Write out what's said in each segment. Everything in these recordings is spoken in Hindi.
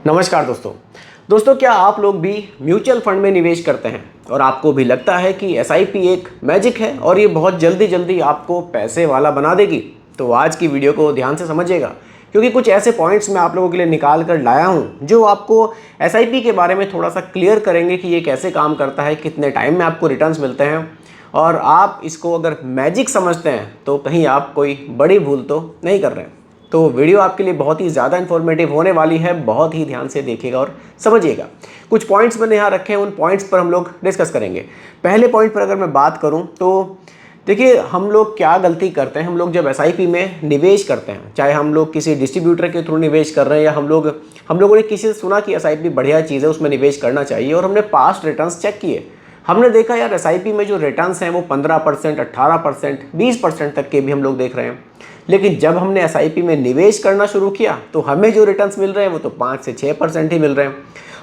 नमस्कार दोस्तों क्या आप लोग भी म्यूचुअल फंड में निवेश करते हैं और आपको भी लगता है कि एसआईपी एक मैजिक है और ये बहुत जल्दी जल्दी आपको पैसे वाला बना देगी? तो आज की वीडियो को ध्यान से समझिएगा, क्योंकि कुछ ऐसे पॉइंट्स मैं आप लोगों के लिए निकाल कर लाया हूँ जो आपको एसआईपी के बारे में थोड़ा सा क्लियर करेंगे कि ये कैसे काम करता है, कितने टाइम में आपको रिटर्न्स मिलते हैं। और आप इसको अगर मैजिक समझते हैं तो कहीं आप कोई बड़ी भूल तो नहीं कर रहे हैं। तो वीडियो आपके लिए बहुत ही ज़्यादा इन्फॉर्मेटिव होने वाली है, बहुत ही ध्यान से देखिएगा और समझिएगा। कुछ पॉइंट्स मैंने यहाँ रखे हैं, उन पॉइंट्स पर हम लोग डिस्कस करेंगे। पहले पॉइंट पर अगर मैं बात करूँ तो देखिए, हम लोग क्या गलती करते हैं। हम लोग जब एसआईपी में निवेश करते हैं, चाहे हम लोग किसी डिस्ट्रीब्यूटर के थ्रू निवेश कर रहे हैं या हम लोगों ने किसी से सुना कि एसआईपी बढ़िया चीज़ है, उसमें निवेश करना चाहिए, और हमने पास्ट रिटर्न्स चेक किए। हमने देखा यार एसआईपी में जो रिटर्न्स हैं वो 15%, 18%, 20% तक के भी हम लोग देख रहे हैं। लेकिन जब हमने एसआईपी में निवेश करना शुरू किया तो हमें जो रिटर्न्स मिल रहे हैं वो तो 5 से 6% ही मिल रहे हैं।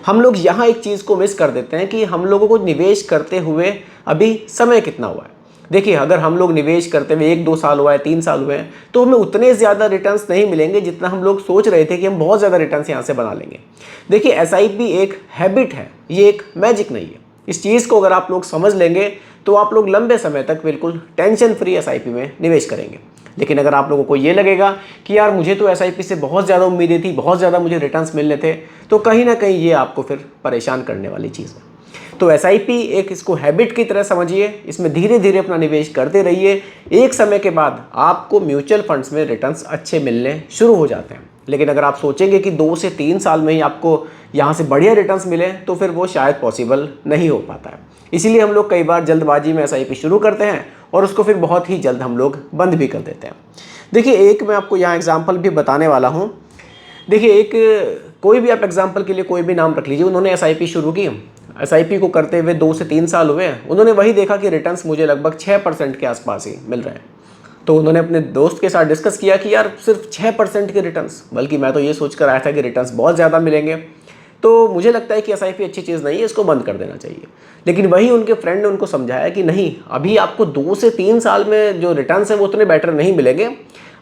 हम लोग यहाँ एक चीज़ को मिस कर देते हैं कि हम लोगों को निवेश करते हुए अभी समय कितना हुआ है। देखिए, अगर हम लोग निवेश करते हुए 1-2 साल हुआ है, 3 साल हुए हैं, तो हमें उतने ज़्यादा रिटर्न्स नहीं मिलेंगे जितना हम लोग सोच रहे थे कि हम बहुत ज़्यादा रिटर्न्स यहाँ से बना लेंगे। देखिए, एसआईपी एक हैबिट है, ये एक मैजिक नहीं है। इस चीज़ को अगर आप लोग समझ लेंगे तो आप लोग लंबे समय तक बिल्कुल टेंशन फ्री एसआईपी में निवेश करेंगे। लेकिन अगर आप लोगों को ये लगेगा कि यार मुझे तो एसआईपी से बहुत ज़्यादा उम्मीदें थी, बहुत ज़्यादा मुझे रिटर्न्स मिलने थे, तो कहीं ना कहीं ये आपको फिर परेशान करने वाली चीज़ है। तो एसआईपी एक, इसको हैबिट की तरह समझिए, इसमें धीरे धीरे अपना निवेश करते रहिए। एक समय के बाद आपको म्यूचुअल फंड्स में रिटर्न्स अच्छे मिलने शुरू हो जाते हैं। लेकिन अगर आप सोचेंगे कि 2 से 3 साल में ही आपको यहाँ से बढ़िया रिटर्न्स मिले, तो फिर वो शायद पॉसिबल नहीं हो पाता है। इसीलिए हम लोग कई बार जल्दबाजी में एसआईपी शुरू करते हैं और उसको फिर बहुत ही जल्द हम लोग बंद भी कर देते हैं। देखिए, एक मैं आपको यहाँ एग्जाम्पल भी बताने वाला हूँ। देखिए, कोई भी आप एग्जाम्पल के लिए कोई भी नाम रख लीजिए। उन्होंने एसआईपी शुरू की, एसआईपी को करते हुए 2 से 3 साल हुए हैं। उन्होंने वही देखा कि रिटर्न्स मुझे लगभग 6% के आसपास ही मिल रहे हैं। तो उन्होंने अपने दोस्त के साथ डिस्कस किया कि यार सिर्फ 6% के रिटर्न्स, बल्कि मैं तो ये सोच कर आया था कि रिटर्न्स बहुत ज़्यादा मिलेंगे, तो मुझे लगता है कि एसआईपी अच्छी चीज़ नहीं है, इसको बंद कर देना चाहिए। लेकिन वही उनके फ्रेंड ने उनको समझाया कि नहीं, अभी आपको 2 से 3 साल में जो रिटर्न्स हैं वो उतने बेटर नहीं मिलेंगे,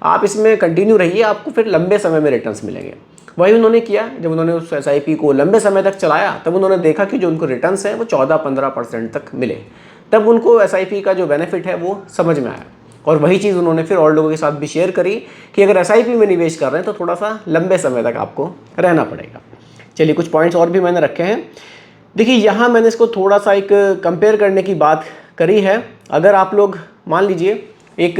आप इसमें कंटिन्यू रहिए, आपको फिर लंबे समय में रिटर्न्स मिलेंगे। वही उन्होंने किया। जब उन्होंने उस एसआईपी को लंबे समय तक चलाया तब उन्होंने देखा कि जो उनको रिटर्न्स हैं वो 14-15% तक मिले। तब उनको एसआईपी का जो बेनिफिट है वो समझ में आया, और वही चीज़ उन्होंने फिर और लोगों के साथ भी शेयर करी कि अगर एसआईपी में निवेश कर रहे हैं तो थोड़ा सा लंबे समय तक आपको रहना पड़ेगा। चलिए, कुछ पॉइंट्स और भी मैंने रखे हैं। देखिए, यहाँ मैंने इसको थोड़ा सा एक कंपेयर करने की बात करी है। अगर आप लोग मान लीजिए एक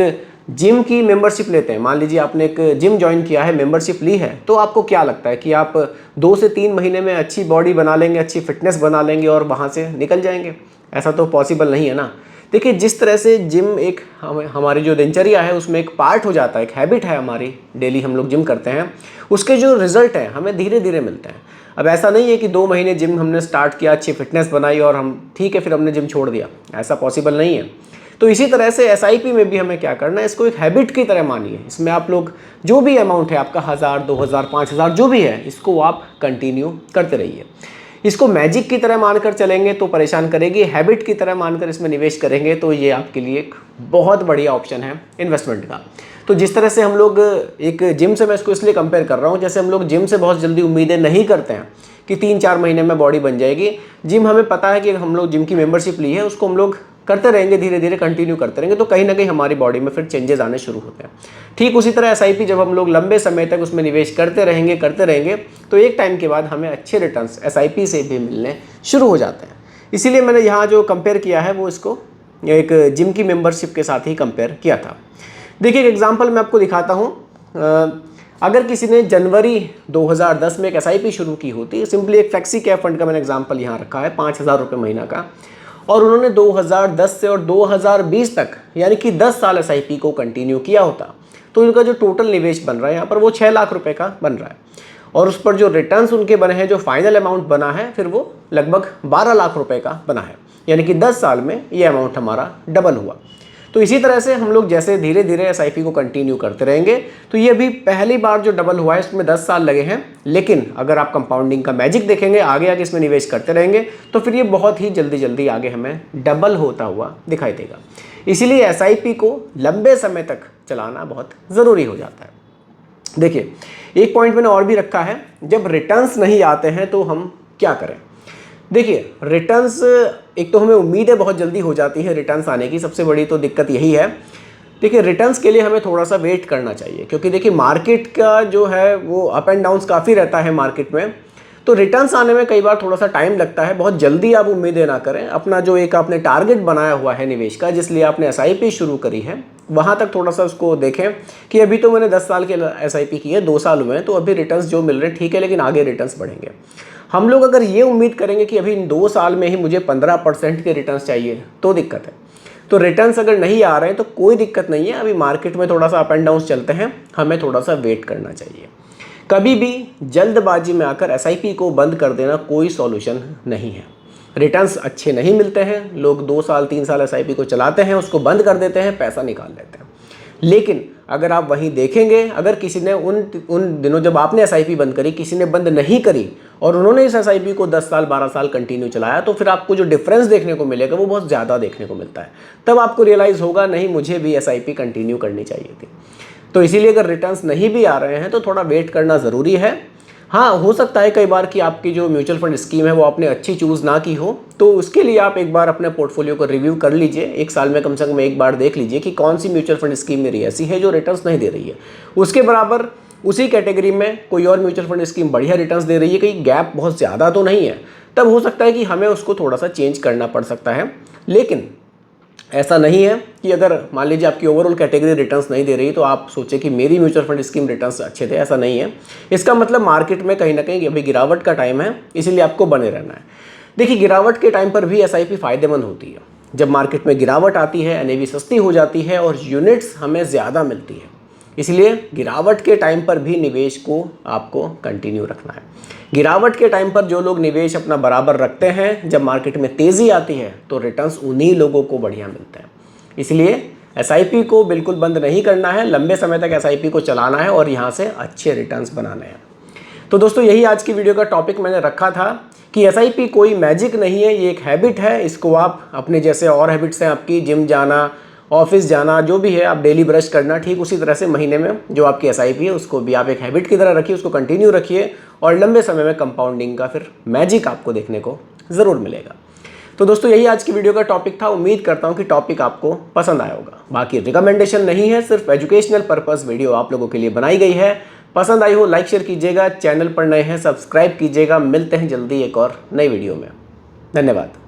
जिम की मेंबरशिप लेते हैं, मान लीजिए आपने एक जिम ज्वाइन किया है, मेंबरशिप ली है, तो आपको क्या लगता है कि आप 2 से 3 महीने में अच्छी बॉडी बना लेंगे, अच्छी फिटनेस बना लेंगे और वहाँ से निकल जाएंगे? ऐसा तो पॉसिबल नहीं है ना। देखिए, जिस तरह से जिम एक हमारी जो दिनचर्या है उसमें एक पार्ट हो जाता है, एक हैबिट है हमारी, डेली हम लोग जिम करते हैं, उसके जो रिजल्ट हैं हमें धीरे धीरे मिलते हैं। अब ऐसा नहीं है कि 2 महीने जिम हमने स्टार्ट किया, अच्छी फिटनेस बनाई और हम ठीक है फिर हमने जिम छोड़ दिया, ऐसा पॉसिबल नहीं है। तो इसी तरह से एसआईपी में भी हमें क्या करना है, इसको एक हैबिट की तरह मानिए। इसमें आप लोग जो भी अमाउंट है आपका, 1000, 2000, 5000 जो भी है, इसको आप कंटिन्यू करते रहिए। इसको मैजिक की तरह मानकर चलेंगे तो परेशान करेगी, हैबिट की तरह मानकर इसमें निवेश करेंगे तो ये आपके लिए एक बहुत बढ़िया ऑप्शन है इन्वेस्टमेंट का। तो जिस तरह से हम लोग एक जिम से, मैं इसको इसलिए कंपेयर कर रहा हूँ, जैसे हम लोग जिम से बहुत जल्दी उम्मीदें नहीं करते हैं कि 3-4 महीने में बॉडी बन जाएगी। जिम हमें पता है कि हम लोग जिम की मेंबरशिप ली है, उसको हम लोग करते रहेंगे, धीरे धीरे कंटिन्यू करते रहेंगे, तो कहीं ना कहीं हमारी बॉडी में फिर चेंजेस आने शुरू होते हैं। ठीक उसी तरह एसआईपी, जब हम लोग लंबे समय तक उसमें निवेश करते रहेंगे तो एक टाइम के बाद हमें अच्छे रिटर्न्स एसआईपी से भी मिलने शुरू हो जाते हैं। इसीलिए मैंने यहाँ जो कंपेयर किया है वो इसको एक जिम की मेंबरशिप के साथ ही कंपेयर किया था। देखिए, एक एग्जाम्पल मैं आपको दिखाता हूँ। अगर किसी ने जनवरी 2010 में एक एसआईपी शुरू की होती, सिंपली एक फ्लेक्सी कैप फंड का मैंने एग्जाम्पल यहाँ रखा है, 5000 रुपये महीना का, और उन्होंने 2010 से और 2020 तक यानी कि 10 साल एसआईपी को कंटिन्यू किया होता, तो उनका जो टोटल निवेश बन रहा है यहाँ पर वो 6 लाख रुपए का बन रहा है, और उस पर जो रिटर्न्स उनके बने हैं, जो फाइनल अमाउंट बना है, फिर वो लगभग 12 लाख रुपए का बना है। यानी कि 10 साल में ये अमाउंट हमारा डबल हुआ। तो इसी तरह से हम लोग जैसे धीरे धीरे एसआईपी को कंटिन्यू करते रहेंगे, तो ये अभी पहली बार जो डबल हुआ है इसमें 10 साल लगे हैं, लेकिन अगर आप कंपाउंडिंग का मैजिक देखेंगे, आगे आगे इसमें निवेश करते रहेंगे, तो फिर ये बहुत ही जल्दी जल्दी आगे हमें डबल होता हुआ दिखाई देगा। इसीलिए एसआईपी को लंबे समय तक चलाना बहुत ज़रूरी हो जाता है। देखिए, एक पॉइंट मैंने और भी रखा है, जब रिटर्न्स नहीं आते हैं तो हम क्या करें। देखिए, रिटर्न्स, एक तो हमें उम्मीद है बहुत जल्दी हो जाती है रिटर्न्स आने की, सबसे बड़ी तो दिक्कत यही है। देखिए, रिटर्न्स के लिए हमें थोड़ा सा वेट करना चाहिए, क्योंकि देखिए मार्केट का जो है वो अप एंड डाउन्स काफ़ी रहता है मार्केट में, तो रिटर्न्स आने में कई बार थोड़ा सा टाइम लगता है। बहुत जल्दी आप उम्मीदें ना करें। अपना जो एक आपने टारगेट बनाया हुआ है निवेश का, जिसलिए आपने एसआईपी शुरू करी है, वहाँ तक थोड़ा सा उसको देखें कि अभी तो मैंने 10 साल के एसआईपी की है, 2 साल हुए हैं, तो अभी रिटर्न्स जो मिल रहे हैं ठीक है, लेकिन आगे रिटर्न्स बढ़ेंगे। हम लोग अगर ये उम्मीद करेंगे कि अभी इन 2 साल में ही मुझे 15% के रिटर्न्स चाहिए, तो दिक्कत है। तो रिटर्न्स अगर नहीं आ रहे हैं तो कोई दिक्कत नहीं है, अभी मार्केट में थोड़ा सा अप एंड डाउन चलते हैं, हमें थोड़ा सा वेट करना चाहिए। कभी भी जल्दबाजी में आकर एसआईपी को बंद कर देना कोई सॉल्यूशन नहीं है। रिटर्न्स अच्छे नहीं मिलते हैं, लोग 2 साल 3 साल एसआईपी को चलाते हैं, उसको बंद कर देते हैं, पैसा निकाल लेते हैं। लेकिन अगर आप वहीं देखेंगे, अगर किसी ने उन दिनों जब आपने एसआईपी बंद करी, किसी ने बंद नहीं करी और उन्होंने इस एसआईपी को 10 साल 12 साल कंटिन्यू चलाया, तो फिर आपको जो डिफरेंस देखने को मिलेगा वो बहुत ज़्यादा देखने को मिलता है। तब आपको रियलाइज़ होगा, नहीं, मुझे भी एसआईपी कंटिन्यू करनी चाहिए थी। तो इसीलिए अगर रिटर्न्स नहीं भी आ रहे हैं तो थोड़ा वेट करना ज़रूरी है। हाँ, हो सकता है कई बार कि आपकी जो म्यूचुअल फंड स्कीम है वो आपने अच्छी चूज़ ना की हो, तो उसके लिए आप एक बार अपने पोर्टफोलियो को रिव्यू कर लीजिए। 1 साल में कम से कम एक बार देख लीजिए कि कौन सी म्यूचुअल फंड स्कीम मेरी ऐसी है जो रिटर्न्स नहीं दे रही है। उसके बराबर उसी कैटेगरी में कोई और म्यूचुअल फंड स्कीम बढ़िया रिटर्न्स दे रही है, कहीं गैप बहुत ज़्यादा तो नहीं है, तब हो सकता है कि हमें उसको थोड़ा सा चेंज करना पड़ सकता है। लेकिन ऐसा नहीं है कि अगर मान लीजिए आपकी ओवरऑल कैटेगरी रिटर्न्स नहीं दे रही तो आप सोचें कि मेरी म्यूचुअल फंड स्कीम रिटर्न्स अच्छे थे, ऐसा नहीं है। इसका मतलब मार्केट में कहीं ना कहीं अभी गिरावट का टाइम है, इसीलिए आपको बने रहना है। देखिए, गिरावट के टाइम पर भी एसआईपी फ़ायदेमंद होती है। जब मार्केट में गिरावट आती है, एनएवी सस्ती हो जाती है और यूनिट्स हमें ज़्यादा मिलती है, इसलिए गिरावट के टाइम पर भी निवेश को आपको कंटिन्यू रखना है। गिरावट के टाइम पर जो लोग निवेश अपना बराबर रखते हैं, जब मार्केट में तेज़ी आती है तो रिटर्न्स उन्हीं लोगों को बढ़िया मिलते हैं। इसलिए एसआईपी को बिल्कुल बंद नहीं करना है, लंबे समय तक एसआईपी को चलाना है और यहाँ से अच्छे रिटर्न्स बनाने हैं। तो दोस्तों, यही आज की वीडियो का टॉपिक मैंने रखा था कि एसआईपी कोई मैजिक नहीं है, ये एक हैबिट है। इसको आप अपने जैसे और हैबिट्स हैं आपकी, जिम जाना, ऑफिस जाना, जो भी है, आप डेली ब्रश करना, ठीक उसी तरह से महीने में जो आपकी एसआईपी है उसको भी आप एक हैबिट की तरह रखिए, उसको कंटिन्यू रखिए और लंबे समय में कंपाउंडिंग का फिर मैजिक आपको देखने को ज़रूर मिलेगा। तो दोस्तों, यही आज की वीडियो का टॉपिक था। उम्मीद करता हूँ कि टॉपिक आपको पसंद आया होगा। बाकी रिकमेंडेशन नहीं है, सिर्फ एजुकेशनल पर्पस वीडियो आप लोगों के लिए बनाई गई है। पसंद आई हो लाइक शेयर कीजिएगा, चैनल पर नए हैं सब्सक्राइब कीजिएगा। मिलते हैं जल्दी एक और नई वीडियो में। धन्यवाद।